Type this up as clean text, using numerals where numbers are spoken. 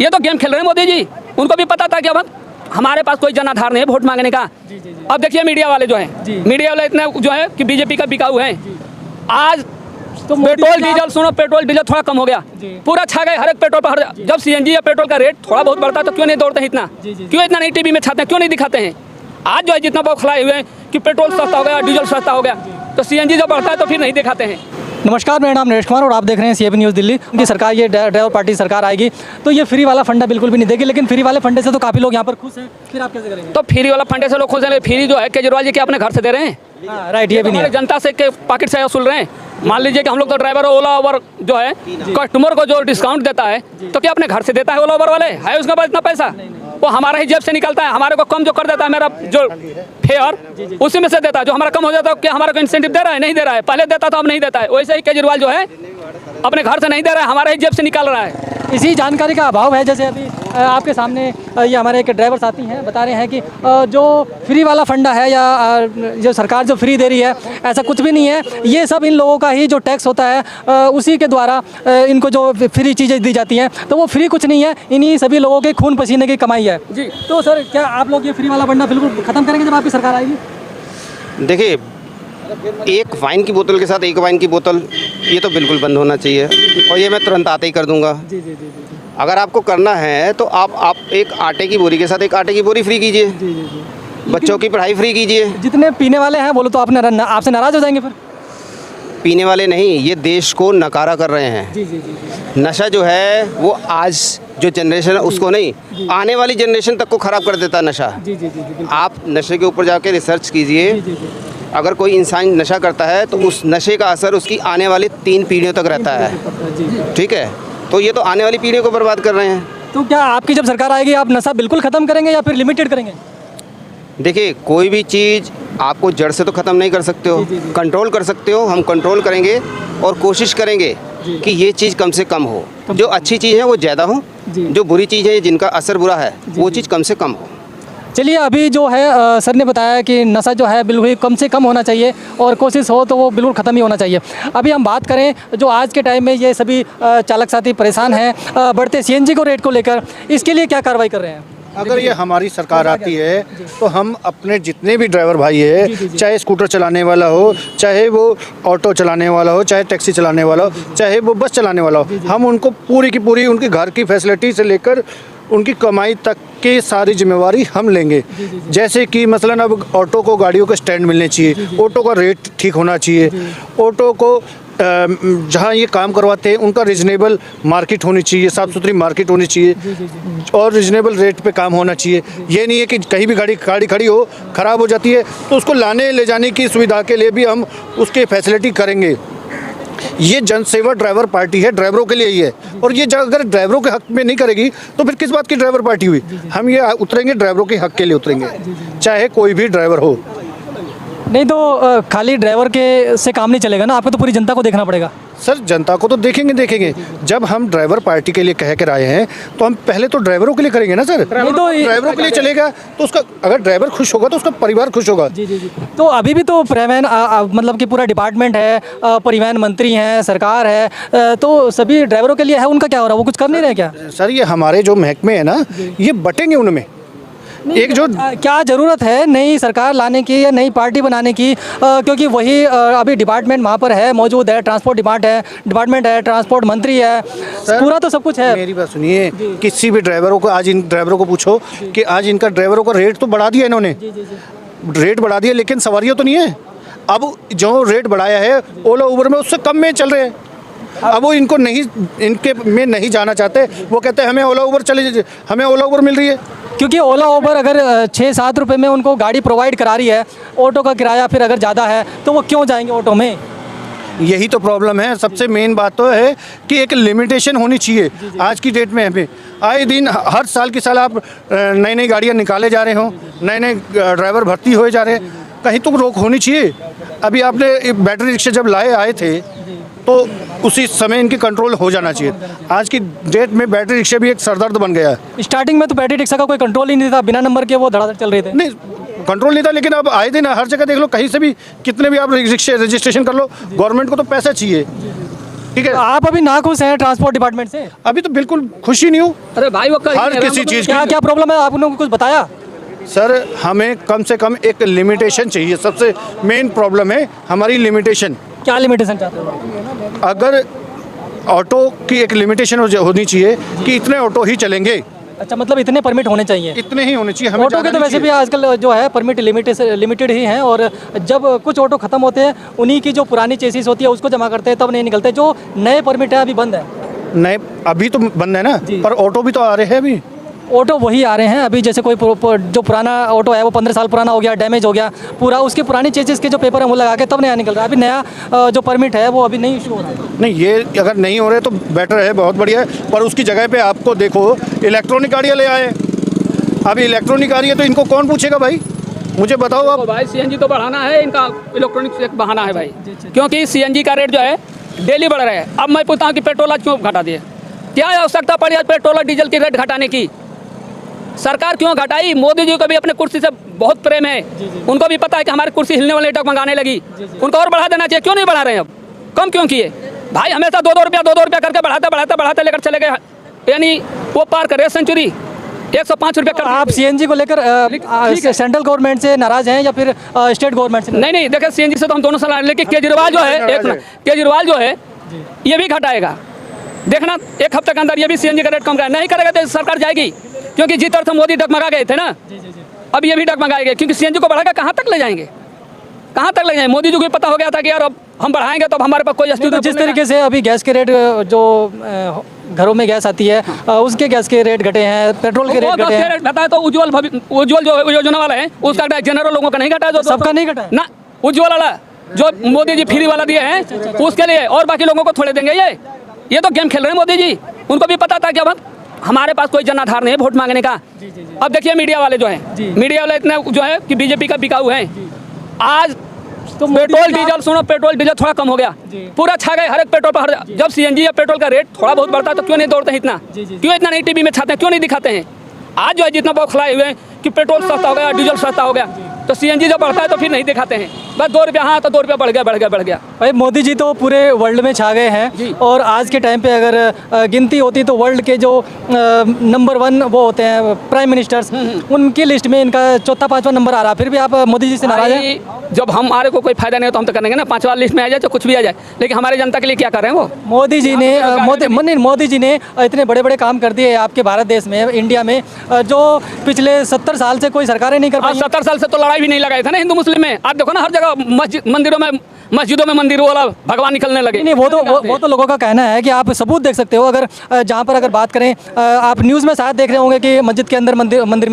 ये तो गेम खेल रहे हैं मोदी जी। उनको भी पता था कि अब हमारे पास कोई जनाधार नहीं है वोट मांगने का। अब देखिए मीडिया वाले जो हैं, मीडिया वाले इतने जो है कि बीजेपी का बिकाऊ है। आज तो पेट्रोल डीजल, सुनो, पेट्रोल डीजल थोड़ा कम हो गया, पूरा छा गए हर एक पेट्रोल पर। जब सीएनजी या पेट्रोल का रेट थोड़ा बहुत बढ़ता है तो क्यों नहीं दौड़ते हैं इतना, क्यों इतना नहीं टीवी में छाते हैं, क्यों नहीं दिखाते हैं? आज जो है जितना बहुत खिलाए हुए हैं कि पेट्रोल सस्ता हो गया, डीजल सस्ता हो गया, तो सीएनजी जब बढ़ता है तो फिर नहीं दिखाते हैं। नमस्कार, मेरा नाम नरेश कुमार और आप देख रहे हैं सीएबी न्यूज़ दिल्ली। उनकी सरकार, ये ड्राइवर पार्टी सरकार आएगी तो ये फ्री वाला फंडा बिल्कुल भी नहीं देगी, लेकिन फ्री वाले फंडे से तो काफ़ी लोग यहाँ पर खुश हैं। फिर आप कैसे करेंगे? तो फ्री वाला फंडे से लोग खुश हैं। फ्री जो है केजरीवाल जी के अपने घर से दे रहे हैं। राइट, ये भी नहीं है। जनता से के पॉकेट से वसूल रहे हैं। मान लीजिए कि हम लोग तो ड्राइवर ओला उबर जो है कस्टमर को जो डिस्काउंट देता है तो क्या अपने घर से देता है ओला उबर वाले? है उसके पास इतना पैसा? वो हमारा ही जेब से निकलता है। हमारे को कम जो कर देता है मेरा जो फेयर, उसी में से देता है। जो हमारा कम हो जाता है क्या हमारे को इंसेंटिव दे रहा है? नहीं दे रहा है। पहले देता था, अब नहीं देता है। वैसे ही केजरीवाल जो है अपने घर से नहीं दे रहा है, हमारे ही जेब से निकाल रहा है। इसी जानकारी का अभाव है। जैसे अभी आपके सामने ये हमारे एक ड्राइवर साथी हैं, बता रहे हैं कि जो फ्री वाला फंडा है या जो सरकार जो फ्री दे रही है, ऐसा कुछ भी नहीं है। ये सब इन लोगों का ही जो टैक्स होता है उसी के द्वारा इनको जो फ्री चीज़ें दी जाती हैं, तो वो फ्री कुछ नहीं है, इन्हीं सभी लोगों के खून पसीने की कमाई है जी। तो सर, क्या आप लोग ये फ्री वाला फंडा बिल्कुल ख़त्म करेंगे जब आपकी सरकार आएगी? देखिए, एक वाइन की बोतल के साथ एक वाइन की बोतल, ये तो बिल्कुल बंद होना चाहिए और ये मैं तुरंत आते ही कर दूंगा। जी जी जी। अगर आपको करना है तो आप एक आटे की बोरी के साथ एक आटे की बोरी फ्री कीजिए। जी जी जी। बच्चों की पढ़ाई फ्री कीजिए। जितने पीने वाले हैं बोलो तो आपसे नाराज़ हो जाएंगे फिर। पीने वाले नहीं, ये देश को नकारा कर रहे हैं। जी जी जी। नशा जो है वो आज जो जनरेशन है उसको नहीं, आने वाली जनरेशन तक को ख़राब कर देता है नशा। जी जी जी। आप नशे के ऊपर जाके रिसर्च कीजिए। अगर कोई इंसान नशा करता है तो उस नशे का असर उसकी आने वाली 3 पीढ़ियों तक रहता है। ठीक है, तो ये तो आने वाली पीढ़ियों को बर्बाद कर रहे हैं। तो क्या आपकी जब सरकार आएगी आप नशा बिल्कुल ख़त्म करेंगे या फिर लिमिटेड करेंगे? देखिए, कोई भी चीज़ आपको जड़ से तो ख़त्म नहीं कर सकते हो, कंट्रोल कर सकते हो। हम कंट्रोल करेंगे और कोशिश करेंगे कि ये चीज़ कम से कम हो। जो अच्छी चीज़ है वो ज़्यादा हो, जो बुरी चीज़ है जिनका असर बुरा है वो चीज़ कम से कम हो। चलिए, अभी जो है सर ने बताया कि नशा जो है बिल्कुल ही कम से कम होना चाहिए और कोशिश हो तो वो बिल्कुल ख़त्म ही होना चाहिए। अभी हम बात करें जो आज के टाइम में ये सभी चालक साथी परेशान हैं बढ़ते सीएनजी को रेट को लेकर, इसके लिए क्या कार्रवाई कर रहे हैं? अगर ये हमारी सरकार आती है तो हम अपने जितने भी ड्राइवर भाई है, चाहे स्कूटर चलाने वाला हो, चाहे वो ऑटो चलाने वाला हो, चाहे टैक्सी चलाने वाला हो, चाहे वो बस चलाने वाला हो, हम उनको पूरी की पूरी उनकी घर की फैसिलिटी से लेकर उनकी कमाई तक की सारी जिम्मेवारी हम लेंगे। जैसे कि मसलन अब ऑटो को गाड़ियों के स्टैंड मिलने चाहिए, ऑटो का रेट ठीक होना चाहिए, ऑटो को जहाँ ये काम करवाते हैं उनका रिजनेबल मार्केट होनी चाहिए, साफ़ सुथरी मार्केट होनी चाहिए और रिजनेबल रेट पे काम होना चाहिए। ये नहीं है कि कहीं भी गाड़ी खड़ी हो, ख़राब हो जाती है तो उसको लाने ले जाने की सुविधा के लिए भी हम उसके फैसिलिटी करेंगे। ये जनसेवा ड्राइवर पार्टी है, ड्राइवरों के लिए ही है। और ये अगर ड्राइवरों के हक में नहीं करेगी तो फिर किस बात की ड्राइवर पार्टी हुई? हम ये उतरेंगे, ड्राइवरों के हक के लिए उतरेंगे, चाहे कोई भी ड्राइवर हो। नहीं तो खाली ड्राइवर के से काम नहीं चलेगा ना, आपको तो पूरी जनता को देखना पड़ेगा। सर, जनता को तो देखेंगे। जब हम ड्राइवर पार्टी के लिए कह कर आए हैं तो हम पहले तो ड्राइवरों के लिए करेंगे ना सर। ड्राइवरों के लिए चलेगा तो उसका, अगर ड्राइवर खुश होगा तो उसका परिवार खुश होगा। जी जी जी। तो अभी भी तो परिवहन मतलब कि पूरा डिपार्टमेंट है, परिवहन मंत्री हैं, सरकार है, तो सभी ड्राइवरों के लिए है, उनका क्या हो रहा है? वो कुछ कर नहीं रहे क्या? सर, ये हमारे जो महकमे है ना, ये बटेंगे उनमें। एक जो क्या ज़रूरत है नई सरकार लाने की या नई पार्टी बनाने की, क्योंकि वही अभी डिपार्टमेंट वहाँ पर है, मौजूद है, ट्रांसपोर्ट डिपार्टमेंट है, ट्रांसपोर्ट मंत्री है, पूरा तो सब कुछ है। मेरी बात सुनिए, किसी भी ड्राइवरों को आज इन ड्राइवरों को पूछो कि आज इनका ड्राइवरों का रेट तो बढ़ा दिया इन्होंने, रेट बढ़ा दिया, लेकिन सवारियाँ तो नहीं है। अब जो रेट बढ़ाया है ओला उबर में उससे कम में चल रहे हैं। अब वो इनको नहीं, इनके में नहीं जाना चाहते, वो कहते हैं हमें ओला उबर हमें ओला उबर मिल रही है। क्योंकि ओला उबर अगर 6-7 रुपये में उनको गाड़ी प्रोवाइड करा रही है, ऑटो का किराया फिर अगर ज़्यादा है तो वो क्यों जाएंगे ऑटो में? यही तो प्रॉब्लम है। सबसे मेन बात तो है कि एक लिमिटेशन होनी चाहिए। आज की डेट में हमें आए दिन हर साल की साल आप नई गाड़ियाँ निकाले जा रहे हो, नए ड्राइवर भर्ती हुए जा रहे हैं, कहीं तो रोक होनी चाहिए। अभी आपने बैटरी रिक्शा जब आए थे तो उसी समय इनकी कंट्रोल हो जाना चाहिए। आज की डेट में बैटरी रिक्शा भी एक सरदर्द बन गया है। स्टार्टिंग में तो बैटरी रिक्शा का कोई कंट्रोल ही नहीं था, बिना नंबर के वो धड़ाधड़ चल रहे थे। नहीं, कंट्रोल नहीं था, लेकिन अब आए दिन हर जगह देख लो, कहीं से भी कितने भी आप रिक्शे रजिस्ट्रेशन कर लो, गवर्नमेंट को तो पैसा चाहिए। ठीक है। तो आप अभी नाखुश हैं ट्रांसपोर्ट डिपार्टमेंट से? अभी तो बिल्कुल खुशी नहीं हूँ अरे भाई वो कहीं हर नहीं रहा, किसी हम तो- चीज़ क्या की। क्या प्रॉब्लम है, आप उन्होंने कुछ बताया? सर हमें कम से कम एक लिमिटेशन चाहिए, सबसे मेन प्रॉब्लम है हमारी लिमिटेशन। क्या लिमिटेशन चाहते हो? अगर ऑटो की एक लिमिटेशन होनी चाहिए कि इतने ऑटो ही चलेंगे, अच्छा, मतलब इतने परमिट होने चाहिए। इतने ही होने चाहिए, हमें ऑटो के ज़्यादा तो वैसे नहीं भी आजकल जो है परमिट लिमिटेड ही हैं, और जब कुछ ऑटो खत्म होते हैं उन्हीं की जो पुरानी चेसिस होती है उसको जमा करते हैं, तब नहीं निकलते। जो नए परमिट है अभी बंद है। चाहिए। नए अभी तो बंद है ना, जी। पर ऑटो भी तो आ रहे हैं अभी। ऑटो वही आ रहे हैं अभी, जैसे कोई जो पुराना ऑटो है वो 15 साल पुराना हो गया, डैमेज हो गया पूरा, उसके पुरानी चेसिस के जो पेपर है वो लगा के तब नया निकल रहा है। अभी नया जो परमिट है वो अभी नहीं इशू हो रहा है। नहीं, ये अगर नहीं हो रहे तो बेटर है, बहुत बढ़िया है। पर उसकी जगह पे आपको देखो इलेक्ट्रॉनिक गाड़ियाँ ले आए। अभी इलेक्ट्रॉनिक गाड़ी है तो इनको कौन पूछेगा भाई, मुझे बताओ आप। तो भाई सीएनजी तो बढ़ाना है, इनका इलेक्ट्रॉनिक एक बहाना है भाई, क्योंकि सीएनजी का रेट जो है डेली बढ़ रहा है। अब मैं पूछता हूँ कि पेट्रोल आज क्यों घटा दिए? क्या आवश्यकता पड़ी आज पेट्रोल और डीजल की रेट घटाने की? सरकार क्यों घटाई? मोदी जी को भी अपने कुर्सी से बहुत प्रेम है, उनको भी पता है कि हमारी कुर्सी हिलने वाले डगमगाने लगी, उनको और बढ़ा देना चाहिए। क्यों नहीं बढ़ा रहे हैं? अब कम क्यों किए भाई? हमेशा 2-2 रुपया करके बढ़ाते लेकर चले गए, यानी वो पार करे सेंचुरी 105 रुपये कर। आप सीएनजी को लेकर सेंट्रल गवर्नमेंट से नाराज हैं या फिर स्टेट गवर्नमेंट से? नहीं, देखिए सीएनजी से तो हम दोनों सलाह, लेकिन केजरीवाल जो है केजरीवाल जो है ये भी घटाएगा। देखना 1 हफ्ते के अंदर ये भी सीएनजी का रेट कम करेगा। नहीं करेगा तो सरकार जाएगी, क्योंकि जिस तरह से मोदी डगमगा गए थे ना, अब ये भी डगमगाएंगे, क्योंकि सीएनजी को बढ़ाकर कहाँ तक ले जाएंगे? कहाँ तक ले जाएंगे? मोदी जी को भी पता हो गया था कि यार अब हम बढ़ाएंगे तो अब हमारे पास कोई तो अस्तित्व। जिस तरीके से अभी गैस के रेट जो घरों में गैस आती है उसके गैस के रेट घटे हैं, पेट्रोल के रेट घटे हैं। बताया तो उज्ज्वल जो योजना वाला है उसका घटा है, जनरल लोगों का नहीं घटा है। जो सबका नहीं घटा है? ना, उज्ज्वल वाला जो मोदी जी फ्री वाला दिए हैं उसके लिए, और बाकी लोगों को थोड़े देंगे। ये तो गेम खेल रहे हैं मोदी जी। उनको भी पता था कि अब हमारे पास कोई जनाधार नहीं है वोट मांगने का। अब देखिए मीडिया वाले जो हैं, मीडिया वाले इतने जो है कि बीजेपी का बिकाऊ है। आज तो पेट्रोल डीजल, सुनो, पेट्रोल डीजल थोड़ा कम हो गया, पूरा छा गए हर एक पेट्रोल पर। जब सीएनजी या पेट्रोल का रेट थोड़ा बहुत बढ़ता है तो क्यों नहीं दौड़ते हैं इतना? क्यों इतना नहीं टीवी में छाते हैं, क्यों नहीं दिखाते हैं? आज जो है जितना बौखलाए हुए हैं कि पेट्रोल सस्ता हो गया, डीजल सस्ता हो गया, तो सीएनजी जब बढ़ता है तो फिर नहीं दिखाते हैं। बस 2 रुपया, हाँ तो 2 रुपया बढ़ गया। भाई मोदी जी तो पूरे वर्ल्ड में छा गए हैं, और आज के टाइम पे अगर गिनती होती तो वर्ल्ड के जो नंबर 1 वो होते हैं प्राइम मिनिस्टर्स, उनकी लिस्ट में इनका 4था-5वां नंबर आ रहा है। फिर भी आप मोदी जी से नाराज हैं? जब हमारे को कोई फायदा नहीं हो तो हम तो करेंगे ना, 5वां लिस्ट में आ जाए तो कुछ भी आ जाए, लेकिन हमारी जनता के लिए क्या कर रहे हैं वो? मोदी जी ने इतने बड़े बड़े काम कर दिए आपके भारत देश में, इंडिया में, जो पिछले 70 साल से कोई सरकारें नहीं कर पाई। 70 साल से तो लड़ाई भी नहीं लगाए थे ना हिंदू मुस्लिम में। आप देखो ना हर जगह मस्जिदों में मंदिरों वाला भगवान निकलने लगे। नहीं, वो तो लोगों का कहना है कि आप सबूत देख सकते हो। अगर जहाँ पर अगर बात करें, आप न्यूज़ में शायद देख रहे होंगे कि मस्जिद के अंदर मंदिर मिल